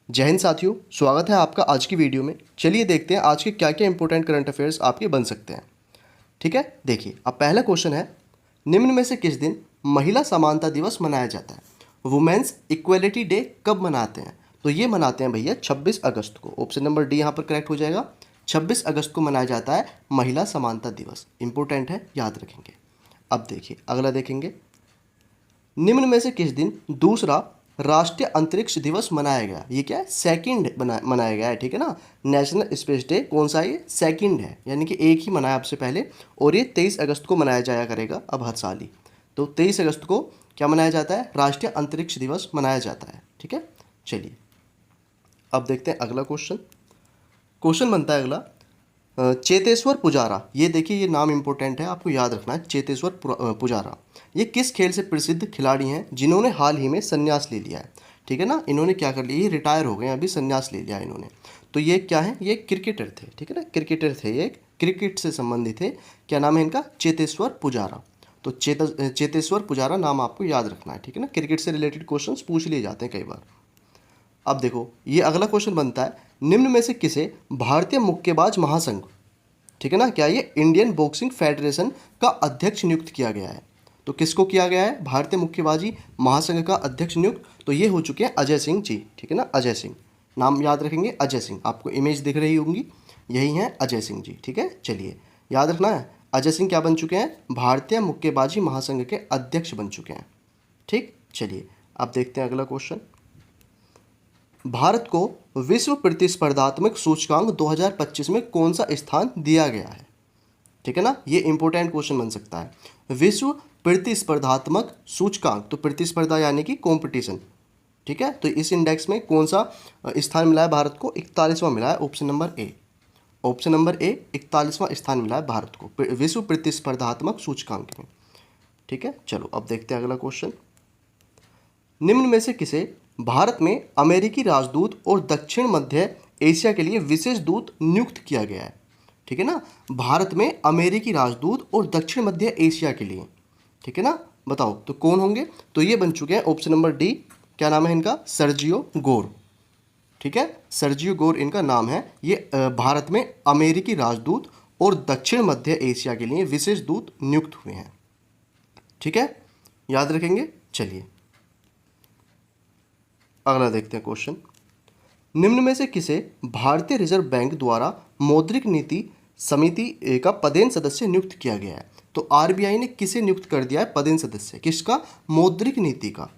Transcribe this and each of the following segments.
जय हिंद साथियों, स्वागत है आपका आज की वीडियो में। चलिए देखते हैं आज के क्या क्या इंपॉर्टेंट करंट अफेयर्स आपके बन सकते हैं। ठीक है, देखिए अब पहला क्वेश्चन है, निम्न में से किस दिन महिला समानता दिवस मनाया जाता है? वुमेन्स इक्वलिटी डे कब मनाते हैं? तो ये मनाते हैं भैया 26 अगस्त को। ऑप्शन नंबर डी यहाँ पर करेक्ट हो जाएगा। 26 अगस्त को मनाया जाता है महिला समानता दिवस। इंपॉर्टेंट है, याद रखेंगे। अब देखिए अगला देखेंगे, निम्न में से किस दिन दूसरा राष्ट्रीय अंतरिक्ष दिवस मनाया गया? ये क्या है? सेकंड मनाया गया है। ठीक है ना। नेशनल स्पेस डे कौन सा है? ये सेकंड है, यानी कि एक ही मनाया आपसे पहले, और ये 23 अगस्त को मनाया जाया करेगा अब हर साल ही। तो 23 अगस्त को क्या मनाया जाता है? राष्ट्रीय अंतरिक्ष दिवस मनाया जाता है। ठीक है, चलिए अब देखते हैं अगला क्वेश्चन। क्वेश्चन बनता है अगला, चेतेश्वर पुजारा। ये देखिए, ये नाम इंपॉर्टेंट है, आपको याद रखना है। चेतेश्वर पुजारा ये किस खेल से प्रसिद्ध खिलाड़ी हैं जिन्होंने हाल ही में संन्यास ले लिया है? ठीक है ना, इन्होंने क्या कर लिया, ये रिटायर हो गए, अभी संन्यास ले लिया इन्होंने। तो ये क्या है? ये क्रिकेटर थे। ठीक है ना, क्रिकेटर थे, ये क्रिकेट से संबंधित थे। क्या नाम है इनका? चेतेश्वर पुजारा। तो चेतेश्वर पुजारा नाम आपको याद रखना है। ठीक है ना, क्रिकेट से रिलेटेड क्वेश्चंस पूछ लिए जाते हैं कई बार। अब देखो ये अगला क्वेश्चन बनता है, निम्न में से किसे भारतीय मुक्केबाज महासंघ, ठीक है ना, क्या ये इंडियन बॉक्सिंग फेडरेशन का अध्यक्ष नियुक्त किया गया है? तो किसको किया गया है भारतीय मुक्केबाजी महासंघ का अध्यक्ष नियुक्त? तो ये हो चुके हैं अजय सिंह जी। ठीक है ना, अजय सिंह नाम याद रखेंगे। अजय सिंह, आपको इमेज दिख रही होंगी, यही हैं अजय सिंह जी। ठीक है, चलिए याद रखना है, अजय सिंह क्या बन चुके हैं? भारतीय मुक्केबाजी महासंघ के अध्यक्ष बन चुके हैं। ठीक, चलिए अब देखते हैं अगला क्वेश्चन। भारत को विश्व प्रतिस्पर्धात्मक सूचकांक 2025 में कौन सा स्थान दिया गया है? ठीक है ना, ये इंपॉर्टेंट क्वेश्चन बन सकता है। विश्व प्रतिस्पर्धात्मक सूचकांक, तो प्रतिस्पर्धा यानी कि कंपटीशन। ठीक है, तो इस इंडेक्स में कौन सा स्थान मिला है भारत को? 41वां मिला है। Option number A, option number A 41वां स्थान मिला है भारत को विश्व प्रतिस्पर्धात्मक सूचकांक में। ठीक है, चलो अब देखते हैं अगला क्वेश्चन। निम्न में से किसे भारत में अमेरिकी राजदूत और दक्षिण मध्य एशिया के लिए विशेष दूत नियुक्त किया गया है? ठीक है ना, भारत में अमेरिकी राजदूत और दक्षिण मध्य एशिया के लिए। ठीक है ना, बताओ तो कौन होंगे? तो ये बन चुके हैं ऑप्शन नंबर डी, क्या नाम है इनका? Sergio Gor. ठीक है, सर्जियो गोर इनका नाम है। ये भारत में अमेरिकी राजदूत और दक्षिण मध्य एशिया के लिए विशेष दूत नियुक्त हुए हैं। ठीक है, याद रखेंगे। चलिए अगला देखते हैं क्वेश्चन। निम्न में से किसे भारतीय रिजर्व बैंक द्वारा मौद्रिक नीति समिति का पदेन सदस्य नियुक्त किया गया है? तो आरबीआई ने किसे नियुक्त कर दिया है पदेन सदस्य? किसका? मौद्रिक नीति का।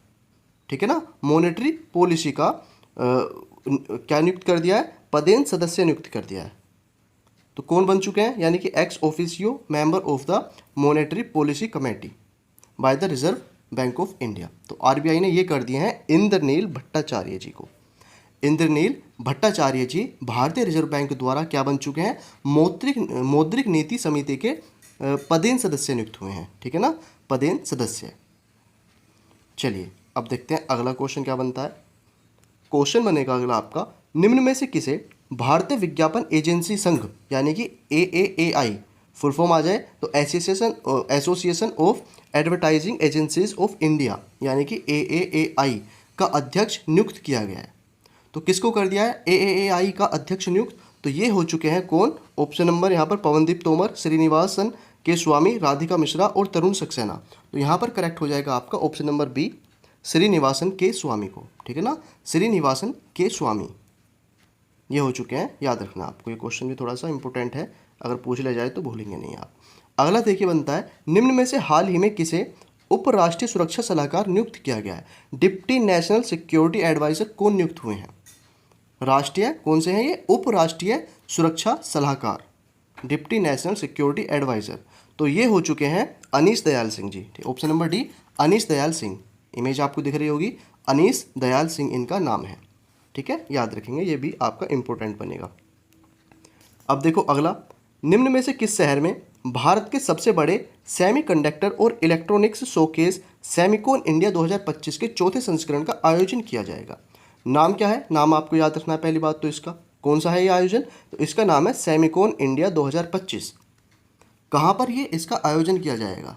ठीक है ना, मॉनेटरी पॉलिसी का क्या नियुक्त कर दिया है? पदेन सदस्य नियुक्त कर दिया है। तो कौन बन चुके हैं? यानी कि ex officio member of the monetary policy committee by the reserve bank of India. तो आरबीआई ने ये कर दिए हैं इंद्रनील भट्टाचार्य जी को। इंद्रनील भट्टाचार्य जी भारतीय रिजर्व बैंक द्वारा क्या बन चुके हैं? मौद्रिक नीति समिति के पदेन सदस्य नियुक्त हुए हैं। ठीक है ना, पदेन सदस्य। चलिए अब देखते हैं अगला क्वेश्चन क्या बनता है। क्वेश्चन बनेगा अगला आपका, निम्न में से किसे भारतीय विज्ञापन एजेंसी संघ यानी कि AAAI फुल फॉर्म आ जाए तो association of advertising agencies of India यानी कि AAAI का अध्यक्ष नियुक्त किया गया है? तो किसको कर दिया है AAAI का अध्यक्ष नियुक्त? तो ये हो चुके हैं कौन? ऑप्शन नंबर यहाँ पर पवनदीप तोमर, श्रीनिवासन के स्वामी, राधिका मिश्रा और तरुण सक्सेना। तो यहाँ पर करेक्ट हो जाएगा आपका ऑप्शन नंबर बी, श्रीनिवासन के स्वामी को। ठीक है ना, श्रीनिवासन के स्वामी ये हो चुके हैं। याद रखना आपको, ये क्वेश्चन भी थोड़ा सा इंपॉर्टेंट है, अगर पूछ लिया जाए तो भूलेंगे नहीं आप। अगला देखिए बनता है, निम्न में से हाल ही में किसे उपराष्ट्रीय सुरक्षा सलाहकार नियुक्त किया गया है? डिप्टी नेशनल सिक्योरिटी एडवाइजर कौन नियुक्त हुए हैं? राष्ट्रीय कौन से हैं ये? उपराष्ट्रीय सुरक्षा सलाहकार, डिप्टी नेशनल सिक्योरिटी एडवाइजर। तो ये हो चुके हैं Anish Dayal Singh ji. Option number D, Anish Dayal Singh. Image आपको दिख रही होगी, अनीश दयाल सिंह इनका नाम है। ठीक है, याद रखेंगे, ये भी आपका इंपॉर्टेंट बनेगा। अब देखो अगला, निम्न में से किस शहर में भारत के सबसे बड़े सेमीकंडक्टर और इलेक्ट्रॉनिक्स शोकेस सेमिकॉन इंडिया 2025 के चौथे संस्करण का आयोजन किया जाएगा? नाम क्या है? नाम आपको याद रखना है पहली बात तो इसका। कौन सा है ये आयोजन? तो इसका नाम है सेमिकॉन इंडिया 2025। कहाँ पर ये इसका आयोजन किया जाएगा?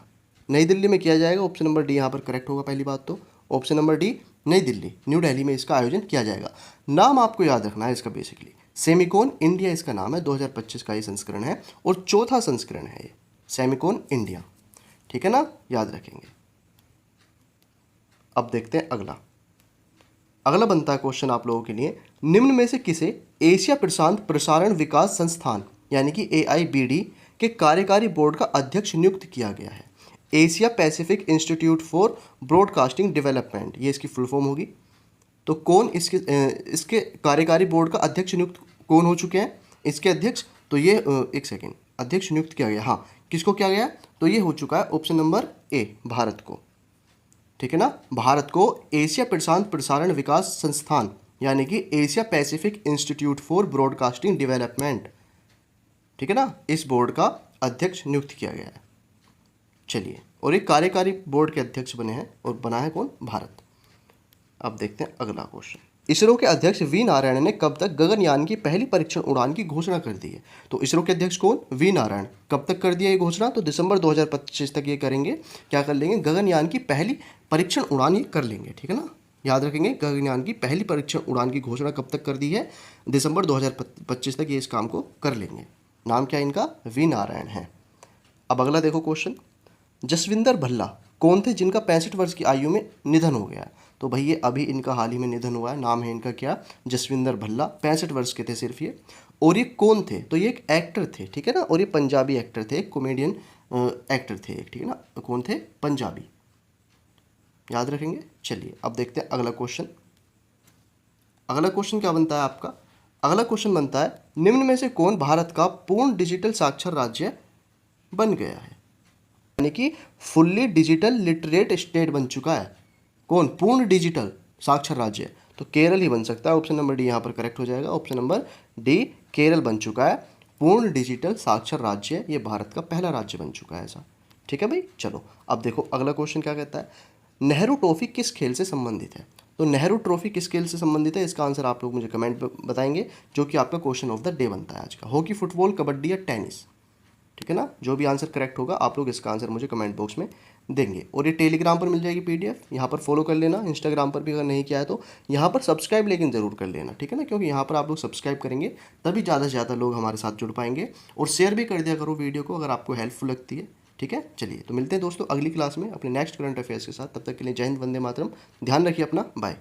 नई दिल्ली में किया जाएगा। ऑप्शन नंबर डी यहाँ पर करेक्ट होगा पहली बात तो। ऑप्शन नंबर डी नई दिल्ली, न्यू दिल्ली में इसका आयोजन किया जाएगा। नाम आपको याद रखना है इसका बेसिकली, सेमिकोन इंडिया इसका नाम है, 2025 का ये संस्करण है और चौथा संस्करण है ये, सेमिकोन इंडिया। ठीक है ना, याद रखेंगे। अब देखते हैं अगला बनता है क्वेश्चन आप लोगों के लिए, निम्न में से किसे एशिया प्रशांत प्रसारण विकास संस्थान यानी कि AIBD के कार्यकारी बोर्ड का अध्यक्ष नियुक्त किया गया है? Asia Pacific institute for broadcasting development, ये इसकी फुल फॉर्म होगी। तो कौन इसके कार्यकारी बोर्ड का अध्यक्ष नियुक्त कौन हो चुके हैं इसके अध्यक्ष? तो ये एक सेकेंड, अध्यक्ष नियुक्त किया गया, हाँ किसको किया गया? तो ये हो चुका है ऑप्शन नंबर ए, भारत को। ठीक है ना, भारत को एशिया प्रशांत प्रसारण विकास संस्थान यानी कि Asia Pacific institute for broadcasting development, ठीक है ना, इस बोर्ड का अध्यक्ष नियुक्त किया गया है। चलिए, और एक कार्यकारी बोर्ड के अध्यक्ष बने हैं और बना है कौन? भारत। अब देखते हैं अगला क्वेश्चन, इसरो के अध्यक्ष वी नारायण ने कब तक गगनयान की पहली परीक्षण उड़ान की घोषणा कर दी है? तो इसरो के अध्यक्ष कौन? वी नारायण। कब तक कर दिया ये घोषणा? तो दिसंबर 2025 तक ये करेंगे, क्या कर लेंगे? गगनयान की पहली परीक्षण उड़ान ये कर लेंगे। ठीक है ना, याद रखेंगे, गगनयान की पहली परीक्षण उड़ान की घोषणा कब तक कर दी है? दिसंबर 2025 तक ये इस काम को कर लेंगे। नाम क्या इनका? वी नारायण है। अब अगला देखो क्वेश्चन, जसविंदर भल्ला कौन थे जिनका 65 वर्ष की आयु में निधन हो गया? तो भाई ये अभी इनका हाल ही में निधन हुआ है। नाम है इनका क्या? जसविंदर भल्ला। 65 वर्ष के थे सिर्फ ये। और ये कौन थे? तो ये एक एक्टर थे, ठीक है ना, और ये पंजाबी एक्टर थे, एक कॉमेडियन एक्टर थे एक, ठीक है ना। कौन थे? पंजाबी, याद रखेंगे। चलिए अब देखते हैं अगला क्वेश्चन। अगला क्वेश्चन क्या बनता है आपका? अगला क्वेश्चन बनता है, निम्न में से कौन भारत का पूर्ण डिजिटल साक्षर राज्य बन गया है? यानी कि फुल्ली डिजिटल लिटरेट स्टेट बन चुका है। कौन? पूर्ण डिजिटल साक्षर राज्य। तो केरल ही बन सकता है। ऑप्शन नंबर डी यहाँ पर करेक्ट हो जाएगा। ऑप्शन नंबर डी, केरल बन चुका है पूर्ण डिजिटल साक्षर राज्य। ये भारत का पहला राज्य बन चुका है ऐसा। ठीक है भाई। चलो अब देखो अगला क्वेश्चन क्या कहता है, नेहरू ट्रॉफी किस खेल से संबंधित है? तो नेहरू ट्रॉफी किस खेल से संबंधित है, इसका आंसर आप लोग मुझे कमेंट बताएंगे, जो कि आपका क्वेश्चन ऑफ द डे बनता है आज का। हॉकी, फुटबॉल, कबड्डी या टेनिस? ठीक है ना, जो भी आंसर करेक्ट होगा आप लोग इसका आंसर मुझे कमेंट बॉक्स में देंगे। और ये टेलीग्राम पर मिल जाएगी PDF, यहाँ पर फॉलो कर लेना। इंस्टाग्राम पर भी अगर नहीं किया है तो यहाँ पर सब्सक्राइब लेकिन ज़रूर कर लेना, ठीक है ना, क्योंकि यहाँ पर आप लोग सब्सक्राइब करेंगे तभी ज़्यादा से ज़्यादा लोग हमारे साथ जुड़ पाएंगे। और शेयर भी कर दिया करो वीडियो को अगर आपको हेल्पफुल लगती है। ठीक है, चलिए तो मिलते हैं दोस्तों अगली क्लास में अपने नेक्स्ट करंट अफेयर्स के साथ। तब तक के लिए जय हिंद, वंदे मातरम। ध्यान रखिए अपना, बाय।